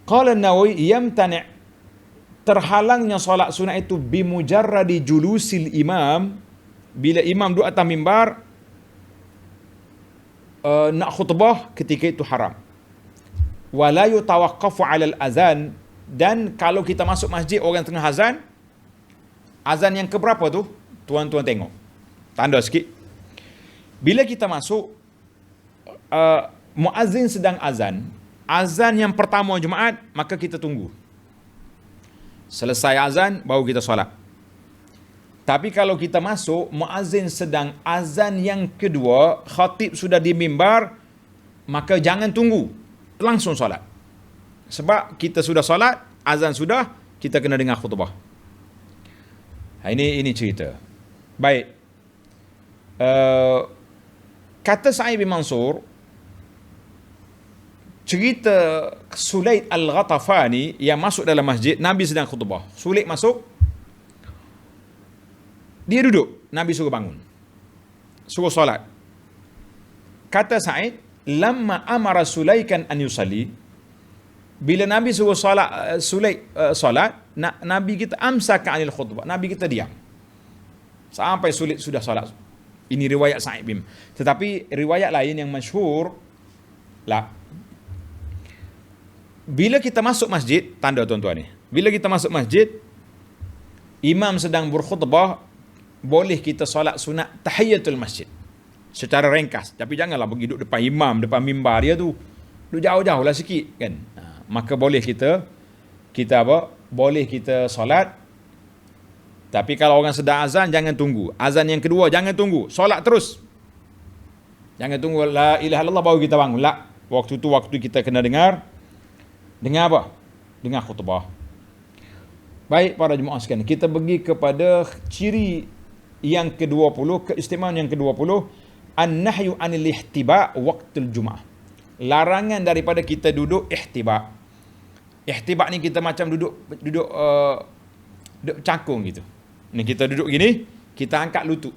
Qala Nawawi, yamtani', terhalangnya solat sunat itu bimujarradi julusil imam, bila imam duduk atas mimbar nak khutbah, ketika itu haram. Wala yutawaqqafu 'alal azan, dan kalau kita masuk masjid orang tengah azan yang keberapa tu? Tuan-tuan tengok. Tanda sikit. Bila kita masuk, muazzin sedang azan yang pertama Jumaat, maka kita tunggu. Selesai azan, baru kita solat. Tapi kalau kita masuk, muazzin sedang azan yang kedua, khatib sudah di mimbar, maka jangan tunggu, langsung solat. Sebab kita sudah solat, azan sudah, kita kena dengar khutbah. Ini cerita. Baik. Kata Sa'id bin Mansur, cerita Sulaid Al-Ghatafani yang masuk dalam masjid, Nabi sedang khutbah. Sulaid masuk, dia duduk, Nabi suruh bangun, suruh solat. Kata Sa'id, lamma amara Sulaikan an yusalli, bila Nabi suruh Sulaid solat, Nabi kita amsaka anil khutbah, Nabi kita diam sampai Sulaid sudah solat. Ini riwayat Sa'id bin. Tetapi riwayat lain yang masyhur lah, bila kita masuk masjid, tanda tuan-tuan ni, bila kita masuk masjid, imam sedang berkhutbah, boleh kita solat sunat tahiyatul masjid secara ringkas, tapi janganlah pergi duduk depan imam, depan mimbar dia tu, duduk jauh-jauh lah sikit kan. Maka boleh kita apa, boleh kita solat. Tapi kalau orang sedang azan, jangan tunggu. Azan yang kedua jangan tunggu, solat terus. Jangan tunggu la ilaha illallah baru kita bangun. La, waktu tu waktu kita kena dengar apa? Dengar khutbah. Baik para jemaah sekalian, kita pergi kepada ciri yang ke-20, keistimewaan yang ke-20, an-nahyu anil ihtiba waqtul jumaah. Larangan daripada kita duduk ihtiba. Ihtiba ni kita macam duduk cangkung gitu. Ni kita duduk gini, kita angkat lutut.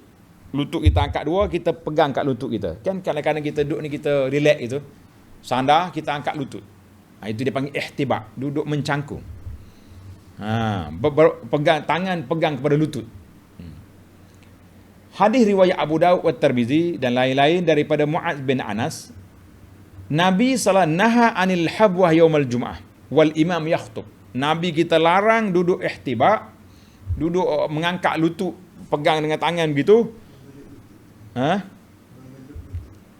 Lutut kita angkat dua, kita pegang kat lutut kita. Kan kadang-kadang kita duduk ni kita relax gitu. Sandar, kita angkat lutut. Itu dia panggil ihtiba, duduk mencangkung. Pegang tangan, pegang kepada lutut. Hadis riwayat Abu Daud wa Tirmizi dan lain-lain daripada Mu'adz bin Anas, Nabi sallallahu naha anil habwah yaumal jumaah wal imam yakhutub. Nabi kita larang duduk ihtiba, duduk mengangkat lutut, pegang dengan tangan begitu.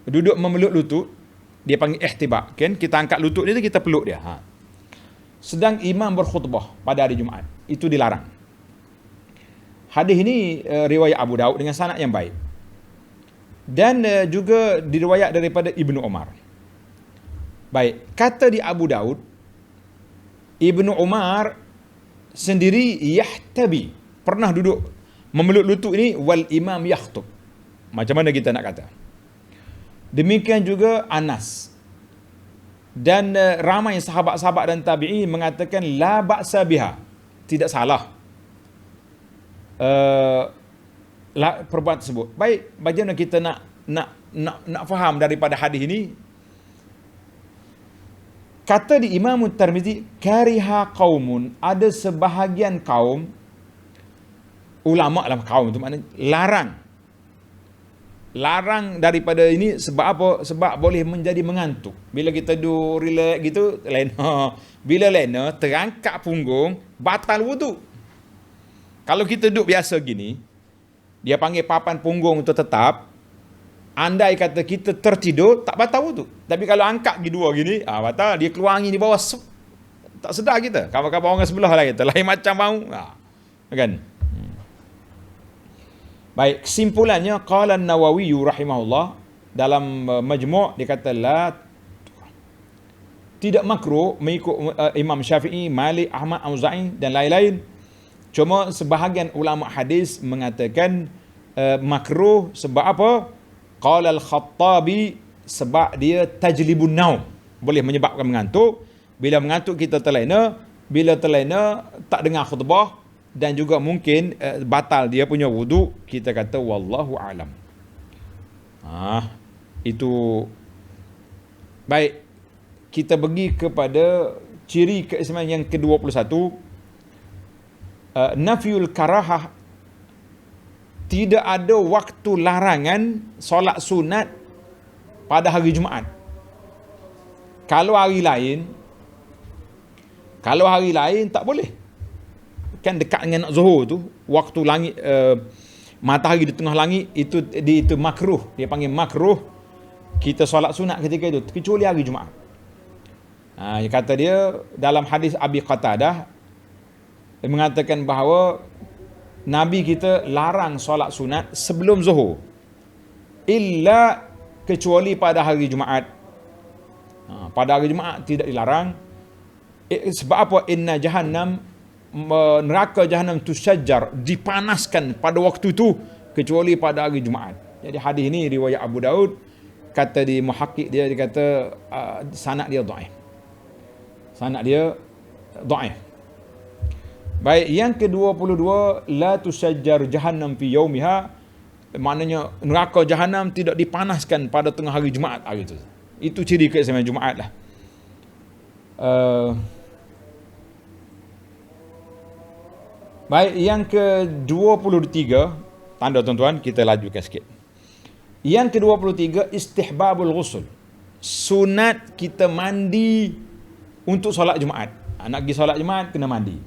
Duduk memeluk lutut, dia panggil ihtiba. Kan kita angkat lutut dia, kita peluk dia. Sedang imam berkhutbah pada hari Jumaat, itu dilarang. Hadis ini riwayat Abu Daud dengan sanad yang baik. Dan juga diriwayat daripada Ibnu Umar. Baik, kata di Abu Daud, Ibnu Umar sendiri yahtabi, pernah duduk memeluk lutut ini, wal imam yakhutub. Macam mana kita nak kata? Demikian juga Anas. Dan ramai sahabat-sahabat dan tabi'i mengatakan la ba'sa biha, tidak salah perbuatan tersebut. Baik, bagaimana kita nak faham daripada hadis ini? Kata di Imam Tirmizi, kariha qaumun, ada sebahagian kaum, ulama lah kaum itu maknanya larang daripada ini. Sebab apa? Sebab boleh menjadi mengantuk. Bila kita duduk relax gitu, lena. Bila lena, terangkat punggung, batal wudu. Kalau kita duduk biasa gini, dia panggil papan punggung itu tetap. Andai kata kita tertidur, tak batal wudu. Tapi kalau angkat dua gini, batal. Dia keluar angin di bawah, tak sedar kita. Kawan-kawan orang sebelah lah kita, lain macam mau. Kan? Baik, kesimpulannya, qala an-Nawawi rahimahullah dalam Majmu' dia kata tidak makruh mengikut Imam Syafi'i, Malik, Ahmad, Auza'i dan lain-lain. Cuma sebahagian ulama hadis mengatakan makruh. Sebab apa? Qala al-Khattabi, sebab dia tajlibun naum, boleh menyebabkan mengantuk. Bila mengantuk kita terlena, bila terlena tak dengar khutbah, dan juga mungkin batal dia punya wudu. Kita kata wallahu alam. Itu baik. Kita pergi kepada ciri keistimewaan yang ke-21, nafyul karahah, tidak ada waktu larangan solat sunat pada hari Jumaat. Kalau hari lain tak boleh. Kan dekat dengan Zuhur tu, waktu langit matahari di tengah langit, itu makruh. Dia panggil makruh kita solat sunat ketika itu, kecuali hari Jumaat. Kata dia dalam hadis Abi Qatadah, dia mengatakan bahawa Nabi kita larang solat sunat sebelum Zuhur, illa kecuali pada hari Jumaat. Pada hari Jumaat tidak dilarang. Sebab apa? Inna jahannam, neraka Jahannam tusajjar, dipanaskan pada waktu itu, kecuali pada hari Jumaat. Jadi hadis ini riwayat Abu Daud. Kata di muhakkik dia kata sanad dia dhaif. Baik, yang ke-22, la tusajjar Jahannam fi yaumiha, maknanya neraka Jahannam tidak dipanaskan pada tengah hari Jumaat hari itu. Itu ciri keistimewaan Jumaat lah. Baik, yang ke-23, tanda tuan-tuan, kita lajukan sikit. Yang ke-23, istihbabul ghusl. Sunat kita mandi untuk solat Jumaat. Nak pergi solat Jumaat kena mandi.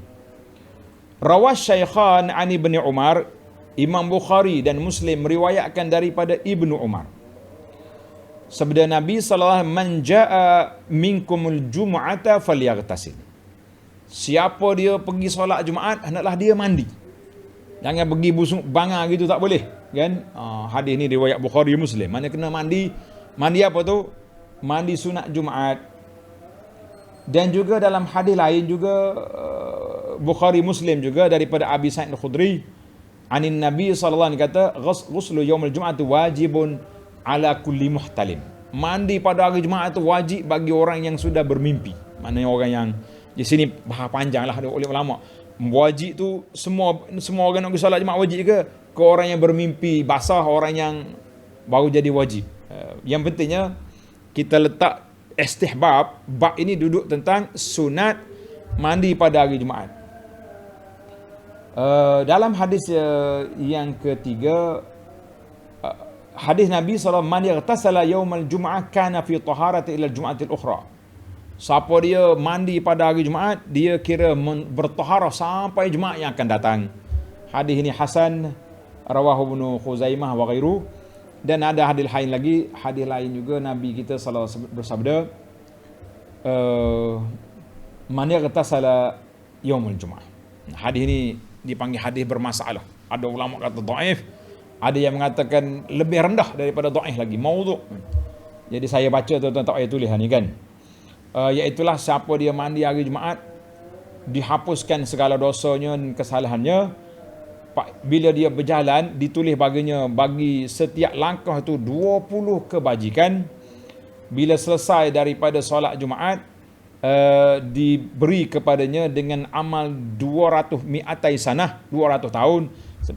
Rawas Syaikhan an Ibni Umar, Imam Bukhari dan Muslim meriwayatkan daripada Ibnu Umar. Sabda Nabi sallallahu alaihi wasallam, "Man jaa minkumul jum'ata falyaghtasil." Siapa dia pergi solat Jumaat, hendaklah dia mandi. Jangan pergi busuk bangar gitu, tak boleh, kan? Hadis ni riwayat Bukhari Muslim. Mana kena mandi? Mandi apa tu? Mandi sunat Jumaat. Dan juga dalam hadis lain juga Bukhari Muslim juga daripada Abi Sa'id Al-Khudri, anin Nabi sallallahu alaihi wasallam kata, "Ghuslu yaumil Jum'ati wajibun ala kulli muhtalim." Mandi pada hari Jumaat itu wajib bagi orang yang sudah bermimpi. Maknanya orang yang di sini bahas panjang lah oleh ulama. Wajib tu semua orang nak pergi solat Jumaat wajib ke orang yang bermimpi basah, orang yang baru jadi wajib. Yang pentingnya kita letak istihbab, bab ini duduk tentang sunat mandi pada hari Jumaat. Dalam hadis yang ketiga, hadis Nabi SAW, "Man yaghtasala yaumal jum'ah kana fi taharati ila al-jum'atil ukhra." Siapa dia mandi pada hari Jumaat, dia kira bertaharah sampai Jumaat yang akan datang. Hadis ini hasan, rawahu Ibnu Khuzaimah wa ghairu. Dan ada hadis lain juga Nabi kita sallallahu alaihi wasallam bersabda, "Man yaghtasala yaumul jum'ah." Hadis ini dipanggil hadis bermasalah. Ada ulama kata dhaif, ada yang mengatakan lebih rendah daripada dhaif lagi, maudhu'. Jadi saya baca tuan-tuan tak payah tulis ni kan. Iaitulah siapa dia mandi hari Jumaat, dihapuskan segala dosanya dan kesalahannya. Bila dia berjalan, ditulis baginya bagi setiap langkah itu 20 kebajikan. Bila selesai daripada solat Jumaat, diberi kepadanya dengan amal 200 mi'atai sanah, 200 tahun.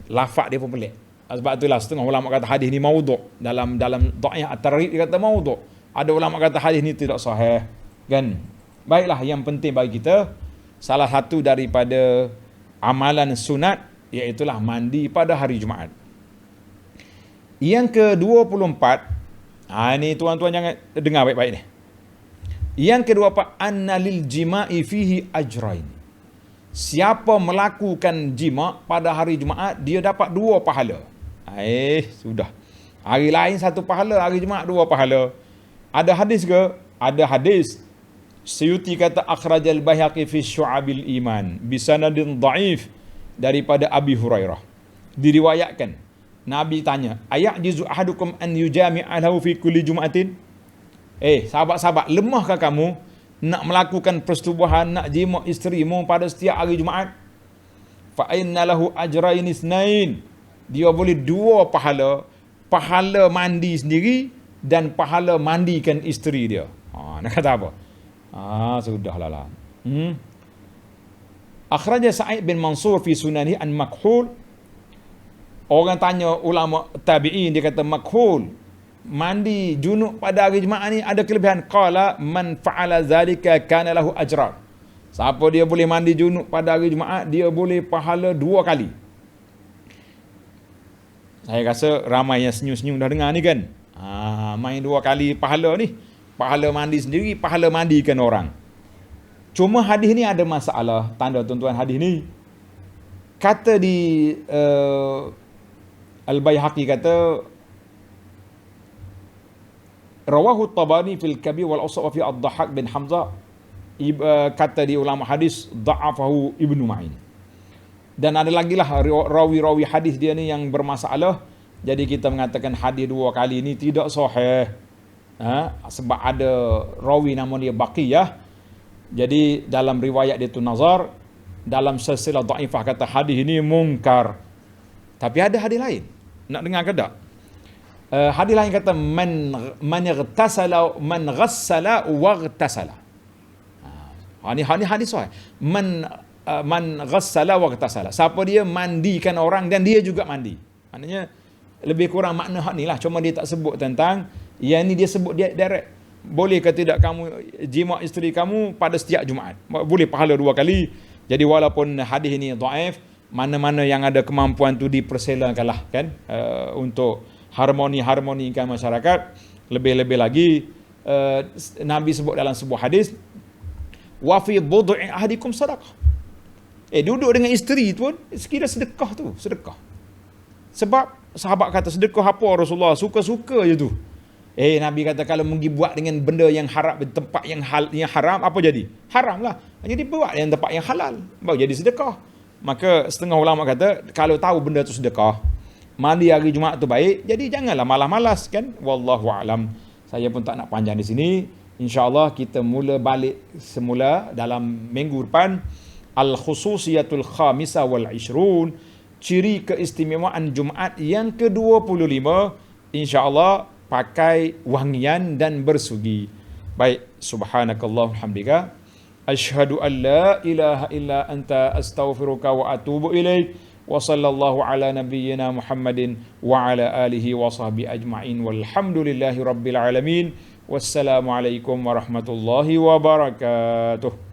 Lafaz dia pun pelik. Sebab itulah setengah ulama kata hadis ni maudhu'. Dalam dhaif at-targhib dia kata maudhu'. Ada ulama kata hadis ni tidak sahih. Kan? Baiklah, yang penting bagi kita, salah satu daripada amalan sunat iaitulah mandi pada hari Jumaat. Yang ke-24, ini tuan-tuan jangan dengar baik-baik ni. Yang ke-24, anna lil jima'i fihi ajrain. Siapa melakukan jima' pada hari Jumaat, dia dapat 2 pahala. Sudah. Hari lain 1 pahala, hari Jumaat 2 pahala. Ada hadis ke? Ada hadis. Suyuti kata akhrajal Baihaqi fi Syu'abil Iman bisanadin dhaif daripada Abi Hurairah. Diriwayatkan Nabi tanya, "Ayajizu ahadukum an yujami'a lahu fi kulli jum'atin?" Sahabat-sahabat, lemahkah kamu nak melakukan persetubuhan, nak jima isterimu pada setiap hari Jumaat? Fa inna lahu ajrain isnain. Dia boleh 2 pahala, pahala mandi sendiri dan pahala mandikan isteri dia. Nak kata apa? Sudahlah lah. Akhraja Sa'id bin Mansur fi sunanihi an Makhul. Orang tanya ulama tabi'in, dia kata Makhul, mandi junub pada hari Jumaat ni ada kelebihan. Qala man fa'ala zalika kana lahu ajran. Siapa dia boleh mandi junub pada hari Jumaat, dia boleh pahala 2 kali. Saya rasa ramai yang senyum-senyum dah dengar ni kan. Main 2 kali pahala ni. Pahala mandi sendiri, pahala mandikan orang. Cuma hadis ni ada masalah. Tanda tuan-tuan hadis ni. Kata di Al-Baihaqi kata, rawahu Tabari fil Kabir wal Awsat wa fi Ad-Dhahhak bin Hamzah. Kata di ulama hadis, da'afahu Ibnu Ma'in. Dan ada lagi lah rawi-rawi hadis dia ni yang bermasalah. Jadi kita mengatakan hadis 2 kali ni tidak sahih. Sebab ada rawi nama dia Baqiyah. Jadi dalam riwayat dia tu nazar, dalam silsilah dhaifah kata hadis ini mungkar. Tapi ada hadis lain. Nak dengar ke tak? Hadis lain kata man yaghtasala man ghassala waghtasala. Ini hadis sahih. Man ghassala waghtasala. Siapa dia mandikan orang dan dia juga mandi. Maknanya lebih kurang makna hak ni lah. Cuma dia tak sebut tentang yang ni, dia sebut dia direct. Boleh ke tidak kamu jima isteri kamu pada setiap Jumaat? Boleh pahala 2 kali. Jadi walaupun hadis ini dhaif, mana-mana yang ada kemampuan tu dipersilakanlah kan, untuk harmonikan masyarakat. Lebih-lebih lagi Nabi sebut dalam sebuah hadis, wa fi bud'i ahadikum sadaqah. Duduk dengan isteri tu pun sekira sedekah tu, sedekah. Sebab sahabat kata sedekah apa Rasulullah, suka-suka je tu. Nabi kata kalau pergi buat dengan benda yang haram, tempat yang haram, apa jadi? Haram lah. Jadi buat yang tempat yang halal, baru jadi sedekah. Maka setengah ulama kata kalau tahu benda tu sedekah, mandi hari Jumaat tu baik, jadi janganlah malas-malas kan. Wallahu alam. Saya pun tak nak panjang di sini. InsyaAllah kita mula balik semula dalam minggu depan. Al-khususiyatul khamisah wal ishrun, ciri keistimewaan Jumaat yang ke-25, insya-Allah pakai wangian dan bersugi. Baik, subhanakallah hamdika asyhadu an la ilaha illa anta astaghfiruka wa atubu ilaik. Wa sallallahu ala nabiyyina Muhammadin wa ala alihi wa sahbihi ajma'in walhamdulillahi rabbil alamin. Wassalamu alaikum warahmatullahi wabarakatuh.